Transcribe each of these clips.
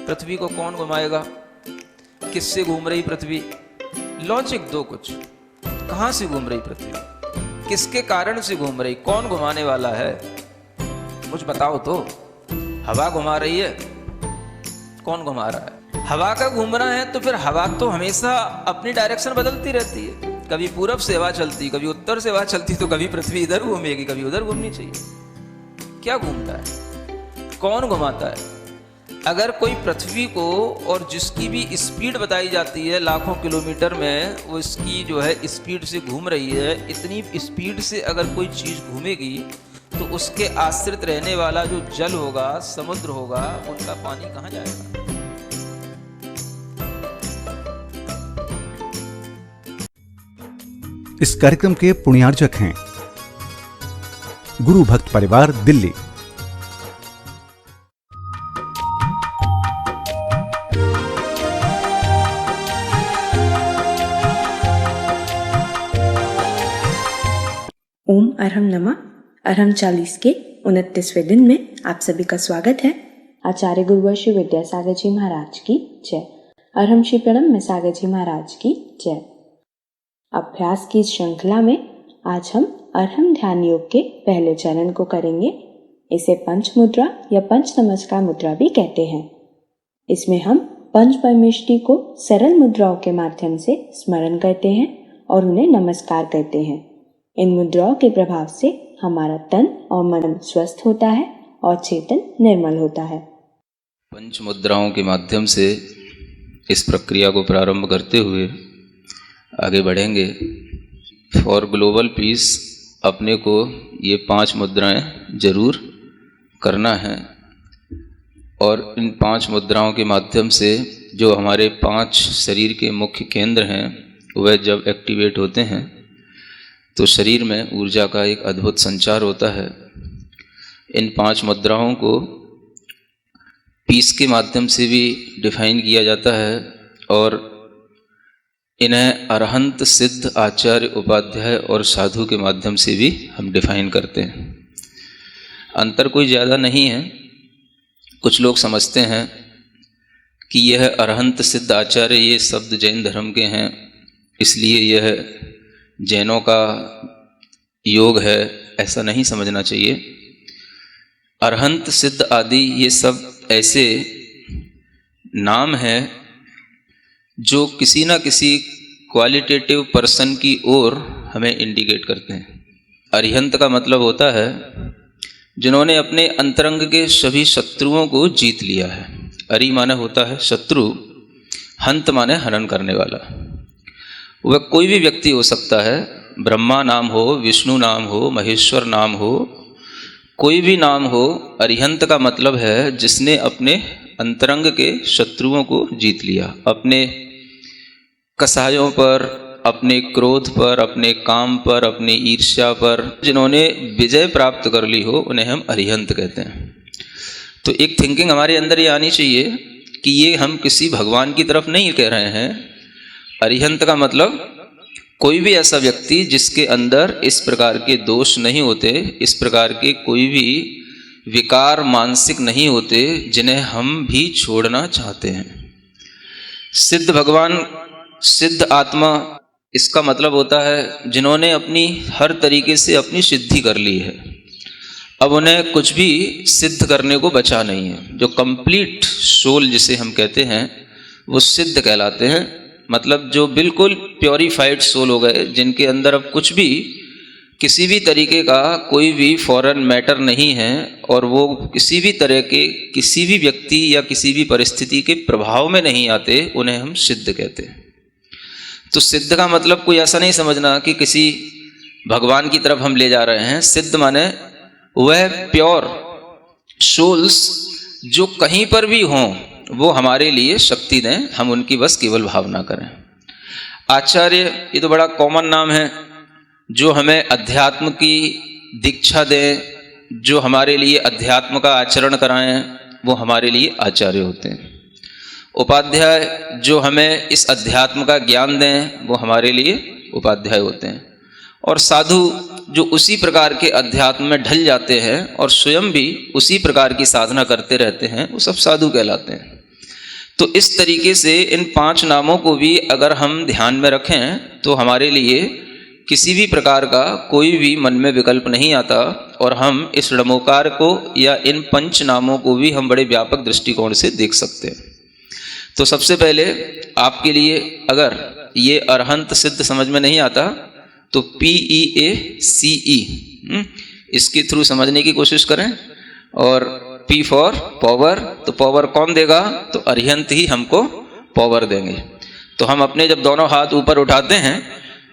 पृथ्वी को कौन घुमाएगा? किससे घूम रही पृथ्वी? लॉजिक दो कुछ। कहां से घूम रही पृथ्वी? किसके कारण से घूम रही? कौन घुमाने वाला है? कुछ बताओ तो। हवा घुमा रही है? कौन घुमा रहा है? हवा का घूमना है तो फिर हवा तो हमेशा अपनी डायरेक्शन बदलती रहती है। कभी पूरब से हवा चलती, कभी उत्तर से हवा चलती, तो कभी पृथ्वी इधर घूमेगी, कभी उधर घूमनी चाहिए। क्या घूमता है? कौन घुमाता है? अगर कोई पृथ्वी को, और जिसकी भी स्पीड बताई जाती है लाखों किलोमीटर में, वो इसकी जो है स्पीड से घूम रही है, इतनी स्पीड से अगर कोई चीज घूमेगी तो उसके आश्रित रहने वाला जो जल होगा, समुद्र होगा, उनका पानी कहाँ जाएगा? इस कार्यक्रम के पुण्यार्जक हैं गुरु भक्त परिवार, दिल्ली। ओम अरहम नमः। अरहम 40 के 29वें दिन में आप सभी का स्वागत है। आचार्य गुरुवर श्री विद्यासागर जी महाराज की जय। अरहम श्री प्रणम में सागर जी महाराज की जय। अभ्यास की श्रृंखला में आज हम अरहम ध्यान योग के पहले चरण को करेंगे। इसे पंच मुद्रा या पंच नमस्कार मुद्रा भी कहते हैं। इसमें हम पंच परमेष्टि को सरल मुद्राओं के माध्यम से स्मरण करते हैं और उन्हें नमस्कार करते हैं। इन मुद्राओं के प्रभाव से हमारा तन और मन स्वस्थ होता है और चेतन निर्मल होता है। पंच मुद्राओं के माध्यम से इस प्रक्रिया को प्रारंभ करते हुए आगे बढ़ेंगे। फॉर ग्लोबल पीस अपने को ये 5 मुद्राएं जरूर करना है, और इन 5 मुद्राओं के माध्यम से जो हमारे 5 शरीर के मुख्य केंद्र हैं वह जब एक्टिवेट होते हैं तो शरीर में ऊर्जा का एक अद्भुत संचार होता है। इन 5 मुद्राओं को पीस के माध्यम से भी डिफाइन किया जाता है, और इन्हें अरहंत, सिद्ध, आचार्य, उपाध्याय और साधु के माध्यम से भी हम डिफाइन करते हैं। अंतर कोई ज़्यादा नहीं है। कुछ लोग समझते हैं कि यह अरहंत, सिद्ध, आचार्य ये शब्द जैन धर्म के हैं, इसलिए यह जैनों का योग है। ऐसा नहीं समझना चाहिए। अरहंत, सिद्ध आदि ये सब ऐसे नाम हैं जो किसी ना किसी क्वालिटेटिव पर्सन की ओर हमें इंडिकेट करते हैं। अरिहंत का मतलब होता है जिन्होंने अपने अंतरंग के सभी शत्रुओं को जीत लिया है। अरि माने होता है शत्रु, हंत माने हनन करने वाला। वह कोई भी व्यक्ति हो सकता है, ब्रह्मा नाम हो, विष्णु नाम हो, महेश्वर नाम हो, कोई भी नाम हो। अरिहंत का मतलब है जिसने अपने अंतरंग के शत्रुओं को जीत लिया। अपने कसायों पर, अपने क्रोध पर, अपने काम पर, अपनी ईर्ष्या पर जिन्होंने विजय प्राप्त कर ली हो उन्हें हम अरिहंत कहते हैं। तो एक थिंकिंग हमारे अंदर ये आनी चाहिए कि ये हम किसी भगवान की तरफ नहीं कह रहे हैं। अरिहंत का मतलब कोई भी ऐसा व्यक्ति जिसके अंदर इस प्रकार के दोष नहीं होते, इस प्रकार के कोई भी विकार मानसिक नहीं होते जिन्हें हम भी छोड़ना चाहते हैं। सिद्ध भगवान, सिद्ध आत्मा, इसका मतलब होता है जिन्होंने अपनी हर तरीके से अपनी सिद्धि कर ली है। अब उन्हें कुछ भी सिद्ध करने को बचा नहीं है। जो कंप्लीट सोल जिसे हम कहते हैं वो सिद्ध कहलाते हैं। मतलब जो बिल्कुल प्योरीफाइड सोल हो गए, जिनके अंदर अब कुछ भी किसी भी तरीके का कोई भी फॉरेन मैटर नहीं है, और वो किसी भी तरह के किसी भी व्यक्ति या किसी भी परिस्थिति के प्रभाव में नहीं आते, उन्हें हम सिद्ध कहते हैं। तो सिद्ध का मतलब कोई ऐसा नहीं समझना कि किसी भगवान की तरफ हम ले जा रहे हैं। सिद्ध माने वह प्योर सोल्स जो कहीं पर भी हों वो हमारे लिए शक्ति दें, हम उनकी बस केवल भावना करें। आचार्य ये तो बड़ा कॉमन नाम है, जो हमें अध्यात्म की दीक्षा दें, जो हमारे लिए अध्यात्म का आचरण कराएं, वो हमारे लिए आचार्य होते हैं। उपाध्याय जो हमें इस अध्यात्म का ज्ञान दें, वो हमारे लिए उपाध्याय होते हैं। और साधु जो उसी प्रकार के अध्यात्म में ढल जाते हैं और स्वयं भी उसी प्रकार की साधना करते रहते हैं, वो सब साधु कहलाते हैं। तो इस तरीके से इन 5 नामों को भी अगर हम ध्यान में रखें तो हमारे लिए किसी भी प्रकार का कोई भी मन में विकल्प नहीं आता और हम इस णमोकार को या इन 5 नामों को भी हम बड़े व्यापक दृष्टिकोण से देख सकते हैं। तो सबसे पहले आपके लिए अगर ये अरहंत सिद्ध समझ में नहीं आता तो PEACE इसके थ्रू समझने की कोशिश करें। और P फॉर पावर, तो पावर कौन देगा? तो अरिहंत ही हमको पावर देंगे। तो हम अपने जब दोनों हाथ ऊपर उठाते हैं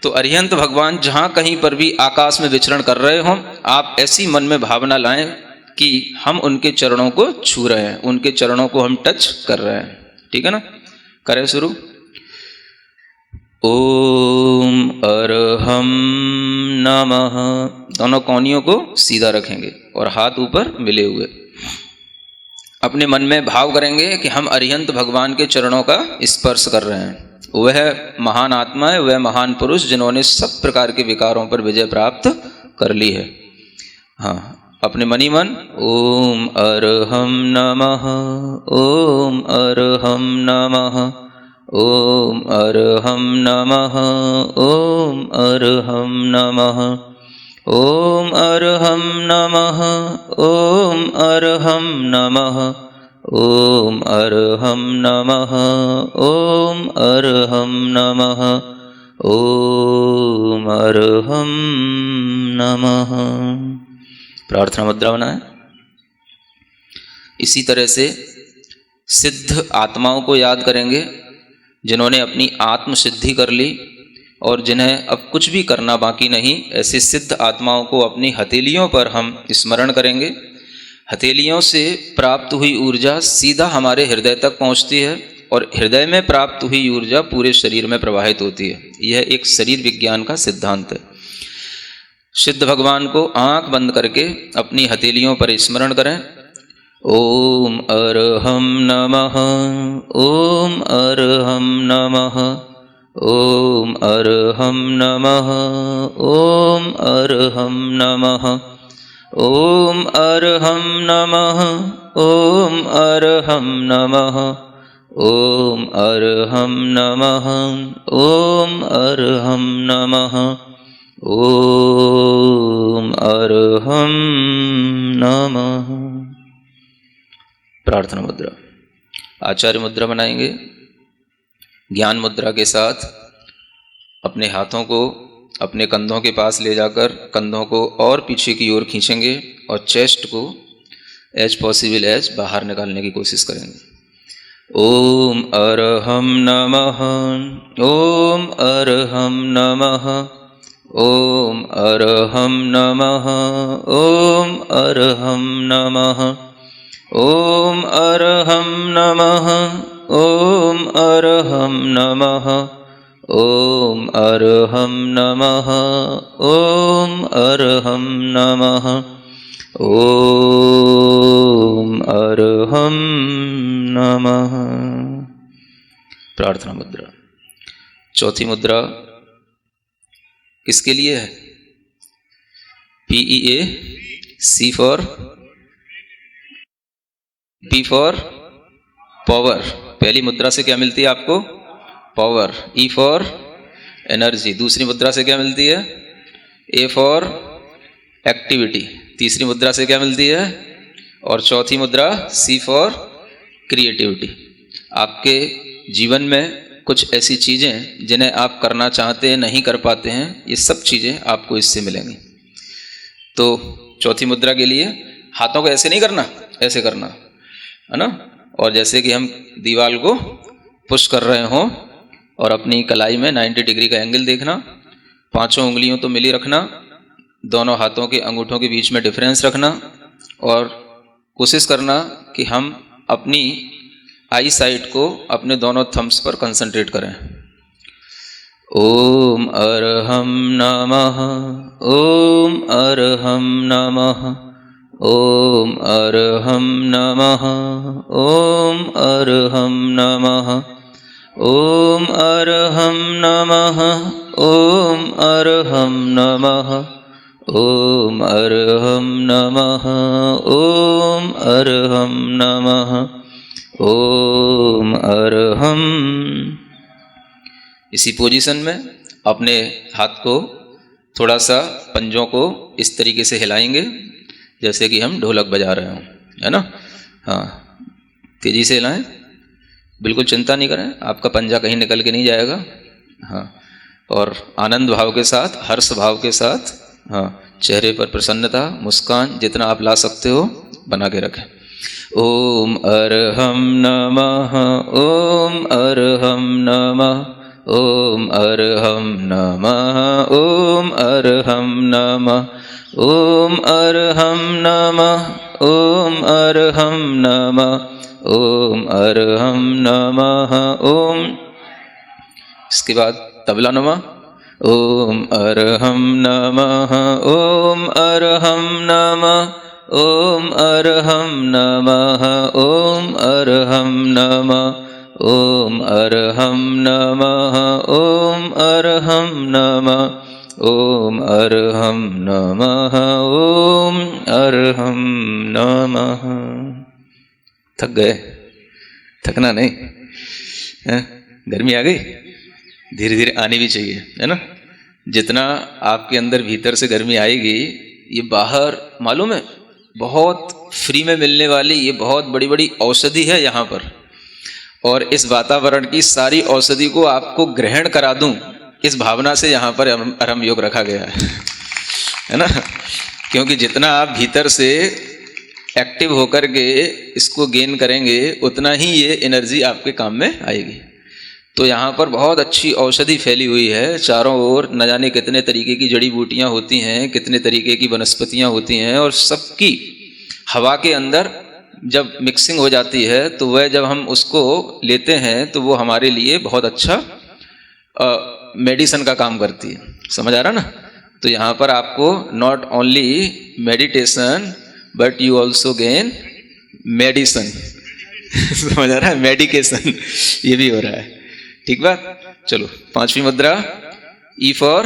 तो अरिहंत भगवान जहाँ कहीं पर भी आकाश में विचरण कर रहे हों, आप ऐसी मन में भावना लाएं कि हम उनके चरणों को छू रहे हैं, उनके चरणों को हम टच कर रहे हैं। ठीक है ना? करें शुरू। ओम अरहम नमः। दोनों कोहनियों को सीधा रखेंगे और हाथ ऊपर मिले हुए। अपने मन में भाव करेंगे कि हम अरिहंत भगवान के चरणों का स्पर्श कर रहे हैं। वह महान आत्मा है, वह महान पुरुष जिन्होंने सब प्रकार के विकारों पर विजय प्राप्त कर ली है। हाँ, अपने मनी मन ओम अरहम नमः, ओम अरहम नमः, ओम अरहम नमः, ओम अरहम नमः, ओम अरहम नमः, ओम अरहम नमः, ओम अरहम नमः, ओम अरहम नमः, ओम अरहम नमः। प्रार्थना मुद्रा बनाएं। इसी तरह से सिद्ध आत्माओं को याद करेंगे जिन्होंने अपनी आत्म सिद्धि कर ली और जिन्हें अब कुछ भी करना बाकी नहीं। ऐसे सिद्ध आत्माओं को अपनी हथेलियों पर हम स्मरण करेंगे। हथेलियों से प्राप्त हुई ऊर्जा सीधा हमारे हृदय तक पहुंचती है और हृदय में प्राप्त हुई ऊर्जा पूरे शरीर में प्रवाहित होती है। यह एक शरीर विज्ञान का सिद्धांत है। सिद्ध भगवान को आंख बंद करके अपनी हथेलियों पर स्मरण करें। ओम अरहम नमः, ओम अरहम नमः, ओम अरहम नमः, ओम अरहम नमः, ओम अरहम नमः, ओम अरहम नमः, ओम अरहम नमः, ओम अरहम नमः, ओम अरहम नमः। प्रार्थना मुद्रा। आचार्य मुद्रा बनाएंगे। ज्ञान मुद्रा के साथ अपने हाथों को अपने कंधों के पास ले जाकर कंधों को और पीछे की ओर खींचेंगे और चेस्ट को एज पॉसिबल एज बाहर निकालने की कोशिश करेंगे। ओम अरहम नमः, ओम अरहम नमः, ओम अरहम नमः, ओम अरहम नमः, ओम अरहम नमः, ओम अरहम नमः, ओम अरहम नमः, ओम अरहम नमः, ओम अरहम नमः। प्रार्थना मुद्रा। चौथी मुद्रा किसके लिए है? PEAC for P for power. पहली मुद्रा से क्या मिलती है आपको? पावर। E for energy. दूसरी मुद्रा से क्या मिलती है? A for activity. तीसरी मुद्रा से क्या मिलती है? और चौथी मुद्रा C फॉर क्रिएटिविटी। आपके जीवन में कुछ ऐसी चीज़ें जिन्हें आप करना चाहते हैं नहीं कर पाते हैं, ये सब चीज़ें आपको इससे मिलेंगी। तो चौथी मुद्रा के लिए हाथों को ऐसे नहीं करना, ऐसे करना है ना। और जैसे कि हम दीवार को पुश कर रहे हों और अपनी कलाई में 90 डिग्री का एंगल देखना। पांचों उंगलियों तो मिली रखना, दोनों हाथों के अंगूठों के बीच में डिफरेंस रखना और कोशिश करना कि हम अपनी आई साइट को अपने दोनों थम्स पर कंसंट्रेट करें। ओम अरहम नमः, ओम अरहम नमः, ओम अरहम नमः, ओम अरहम नमः, ओम अरहम नमः, ओम अरहम नमः, ओम अरहम नमः, ओम अरहम नमः, ओम अरहम। इसी पोजीशन में अपने हाथ को थोड़ा सा पंजों को इस तरीके से हिलाएंगे जैसे कि हम ढोलक बजा रहे हों, है ना। हाँ, तेजी से हिलाएं, बिल्कुल चिंता नहीं करें, आपका पंजा कहीं निकल के नहीं जाएगा। हाँ, और आनंद भाव के साथ, हर्ष भाव के साथ, हाँ, चेहरे पर प्रसन्नता, मुस्कान जितना आप ला सकते हो बना के रखें। ओम अरहम नमः, ओम अरहम नमः, ओम अरहम नमः, ओम अरहम नमः, ओम अरहम नमः, ओम अरहम नमः, ओम अरहम नमः, ओम। इसके बाद तबला नमः। ओम अरहम नमः, ओम अरहम नमः, ओम अरहम नमः, ओम अरहम नमः, ओम अरहम नमः, ओम अरहम नमः, ओम अरहम नमः, ओम अरहम नमः। थक गए? थकना नहीं है? गर्मी आ गई? धीरे धीरे आनी भी चाहिए, है ना। जितना आपके अंदर भीतर से गर्मी आएगी, ये बाहर मालूम है बहुत फ्री में मिलने वाली ये बहुत बड़ी बड़ी औषधि है यहाँ पर, और इस वातावरण की सारी औषधि को आपको ग्रहण करा दूं, इस भावना से यहाँ पर अरहम योग रखा गया है ना। क्योंकि जितना आप भीतर से एक्टिव होकर के इसको गेन करेंगे उतना ही ये एनर्जी आपके काम में आएगी। तो यहाँ पर बहुत अच्छी औषधि फैली हुई है चारों ओर, न जाने कितने तरीके की जड़ी बूटियाँ होती हैं, कितने तरीके की वनस्पतियाँ होती हैं, और सबकी हवा के अंदर जब मिक्सिंग हो जाती है तो वह जब हम उसको लेते हैं तो वो हमारे लिए बहुत अच्छा मेडिसिन का काम करती है। समझ आ रहा ना। तो यहाँ पर आपको not only meditation but you also gain medicine. समझ आ रहा है, मेडिकेशन ये भी हो रहा है। ठीक बात। चलो, पांचवी मुद्रा, ई फॉर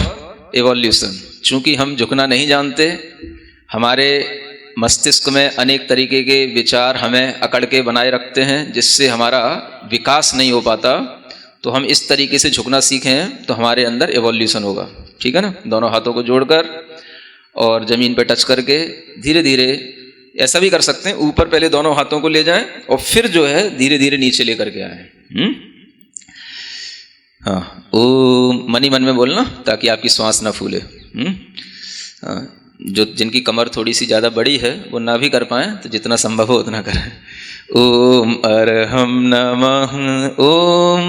एवोल्यूशन। चूंकि हम झुकना नहीं जानते, हमारे मस्तिष्क में अनेक तरीके के विचार हमें अकड़ के बनाए रखते हैं जिससे हमारा विकास नहीं हो पाता, तो हम इस तरीके से झुकना सीखें तो हमारे अंदर एवोल्यूशन होगा। ठीक है ना। दोनों हाथों को जोड़कर और ज़मीन पे टच करके धीरे धीरे, ऐसा भी कर सकते हैं ऊपर पहले दोनों हाथों को ले जाएं और फिर जो है धीरे धीरे नीचे लेकर के आए। हाँ, ओम मनी मन में बोलना ताकि आपकी श्वास ना फूले। हाँ, जो जिनकी कमर थोड़ी सी ज़्यादा बड़ी है वो ना भी कर पाएँ तो जितना संभव हो उतना करें। ओम अरहम नमः, ओम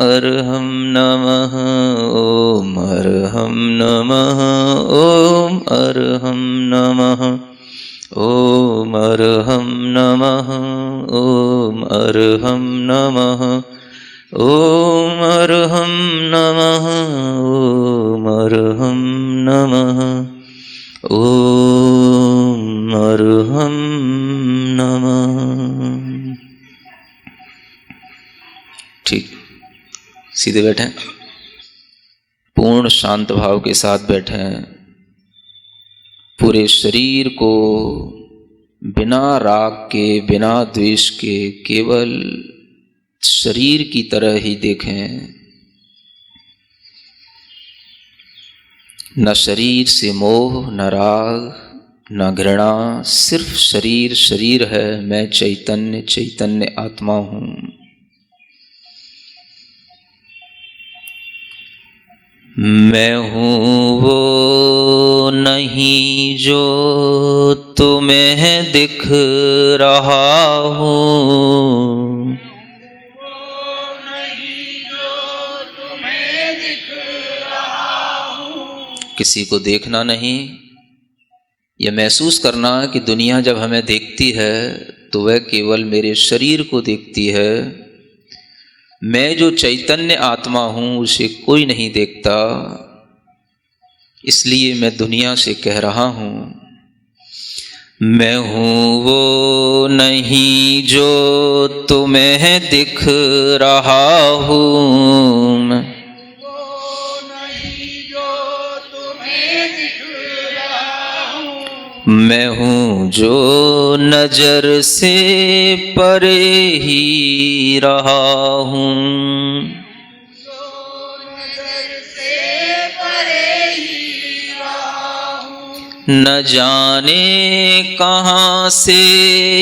अरहम नमः, ओम अरहम नमः, ओम अरहम नमः, ओम अरहम नमः, ओम अरहम नमः, ओम अरहम नमः, ओम अरहम नमः, ओम अरहम नमः। ठीक, सीधे बैठें, पूर्ण शांत भाव के साथ बैठें। पूरे शरीर को बिना राग के, बिना द्वेष के, केवल शरीर की तरह ही देखें। न शरीर से मोह, न राग, न घृणा, सिर्फ शरीर शरीर है। मैं चैतन्य चैतन्य आत्मा हूँ। मैं हूँ वो नहीं जो तुम्हें दिख रहा हूँ। किसी को देखना नहीं, यह महसूस करना कि दुनिया जब हमें देखती है तो वह केवल मेरे शरीर को देखती है। मैं जो चैतन्य आत्मा हूँ उसे कोई नहीं देखता, इसलिए मैं दुनिया से कह रहा हूँ मैं हूँ वो नहीं जो तुम्हें दिख रहा हूँ। मैं हूँ जो नजर से परे ही रहा हूँ, न जाने कहाँ से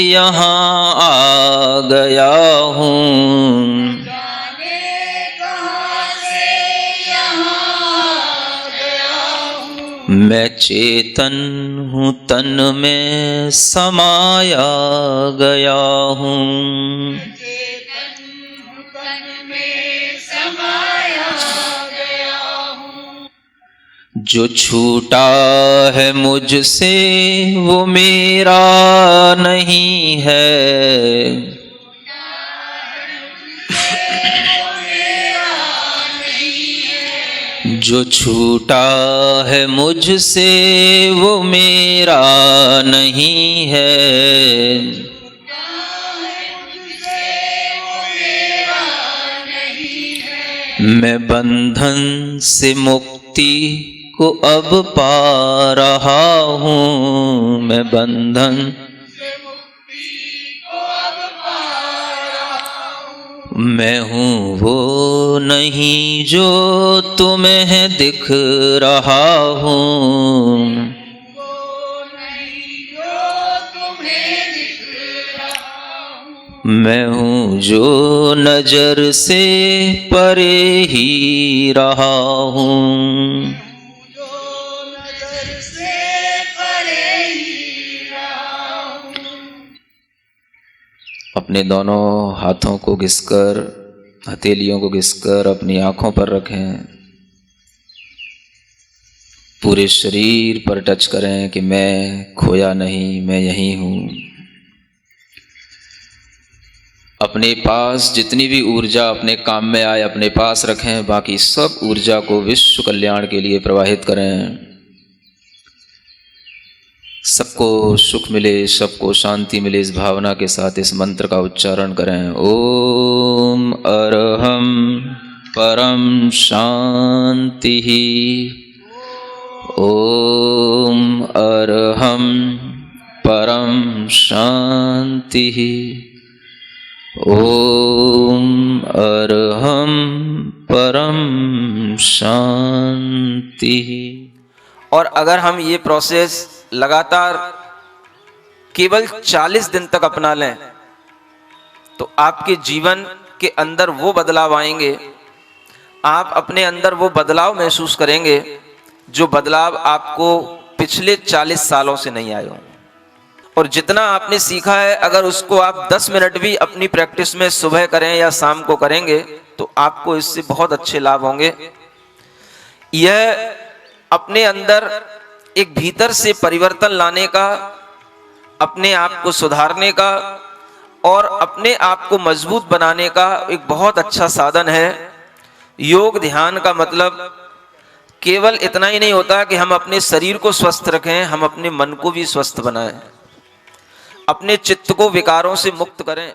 यहाँ आ गया हूँ। मैं चेतन हूँ तन में समाया गया हूँ, जो छूटा है मुझसे वो मेरा नहीं है, जो छूटा है मुझसे वो मेरा नहीं है। मैं बंधन से मुक्ति को अब पा रहा हूँ, मैं बंधन मैं हूँ वो नहीं जो तुम्हें दिख रहा हूँ, मैं हूँ जो नजर से परे ही रहा हूँ। अपने दोनों हाथों को घिसकर, हथेलियों को घिसकर अपनी आंखों पर रखें। पूरे शरीर पर टच करें कि मैं खोया नहीं, मैं यहीं हूँ। अपने पास जितनी भी ऊर्जा अपने काम में आए अपने पास रखें, बाकी सब ऊर्जा को विश्व कल्याण के लिए प्रवाहित करें। सबको सुख मिले, सबको शांति मिले, इस भावना के साथ इस मंत्र का उच्चारण करें। ओम अरहम परम शांति, ओम अरहम परम शांति, ओम अरहम परम शांति। और अगर हम ये प्रोसेस लगातार केवल 40 दिन तक अपना लें तो आपके जीवन के अंदर वो बदलाव आएंगे, आप अपने अंदर वो बदलाव महसूस करेंगे जो बदलाव आपको पिछले 40 सालों से नहीं आए होंगे। और जितना आपने सीखा है अगर उसको आप 10 मिनट भी अपनी प्रैक्टिस में सुबह करें या शाम को करेंगे तो आपको इससे बहुत अच्छे लाभ होंगे। यह अपने अंदर एक भीतर से परिवर्तन लाने का, अपने आप को सुधारने का और अपने आप को मजबूत बनाने का एक बहुत अच्छा साधन है। योग ध्यान का मतलब केवल इतना ही नहीं होता कि हम अपने शरीर को स्वस्थ रखें, हम अपने मन को भी स्वस्थ बनाएं, अपने चित्त को विकारों से मुक्त करें।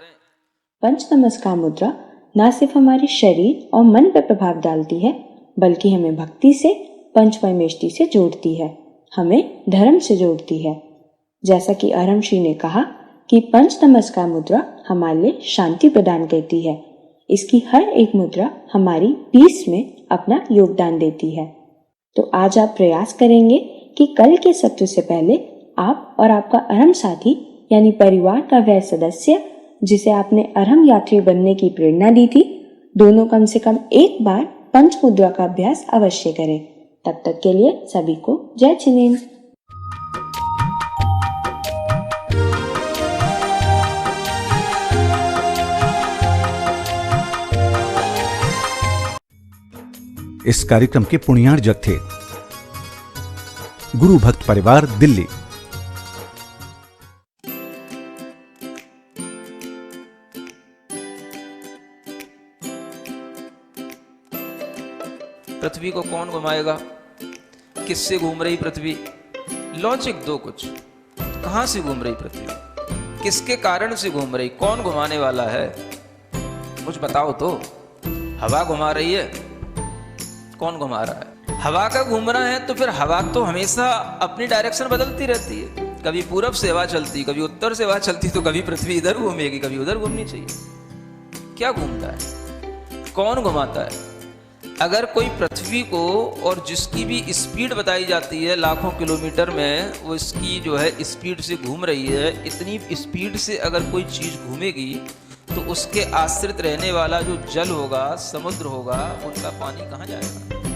पंच नमस्कार मुद्रा न सिर्फ हमारे शरीर और मन पर प्रभाव डालती है बल्कि हमें भक्ति से, पंच परमेष्टि से जोड़ती है, हमें धर्म से जोड़ती है। जैसा कि अरहम श्री ने कहा कि पंच नमस्कार मुद्रा हमारे लिए शांति प्रदान करती है। इसकी हर एक मुद्रा हमारी पीस में अपना योगदान देती है। तो आज आप प्रयास करेंगे कि कल के सत्र से पहले आप और आपका अरहम साथी यानी परिवार का वह सदस्य जिसे आपने अरहम यात्री बनने की प्रेरणा दी थी, दोनों कम से कम एक बार पंच मुद्रा का अभ्यास अवश्य करें। तब तक के लिए सभी को जय जिनेन्द्र। इस कार्यक्रम के पुण्यार्जक थे गुरु भक्त परिवार, दिल्ली। पृथ्वी को कौन घुमाएगा? किससे घूम रही पृथ्वी? लॉजिक दो कुछ। कहां से घूम रही पृथ्वी? किसके कारण से घूम रही? कौन घुमाने वाला है? कुछ बताओ तो। हवा घुमा रही है? कौन घुमा रहा है? हवा का घूमना है तो फिर हवा तो हमेशा अपनी डायरेक्शन बदलती रहती है। कभी पूरब से हवा चलती, कभी उत्तर से हवा चलती, तो कभी पृथ्वी इधर घूमेगी, कभी उधर घूमनी चाहिए। क्या घूमता है, कौन घुमाता है? अगर कोई पृथ्वी को, और जिसकी भी स्पीड बताई जाती है लाखों किलोमीटर में, वो इसकी जो है स्पीड से घूम रही है, इतनी स्पीड से अगर कोई चीज़ घूमेगी तो उसके आश्रित रहने वाला जो जल होगा, समुद्र होगा, उनका पानी कहाँ जाएगा?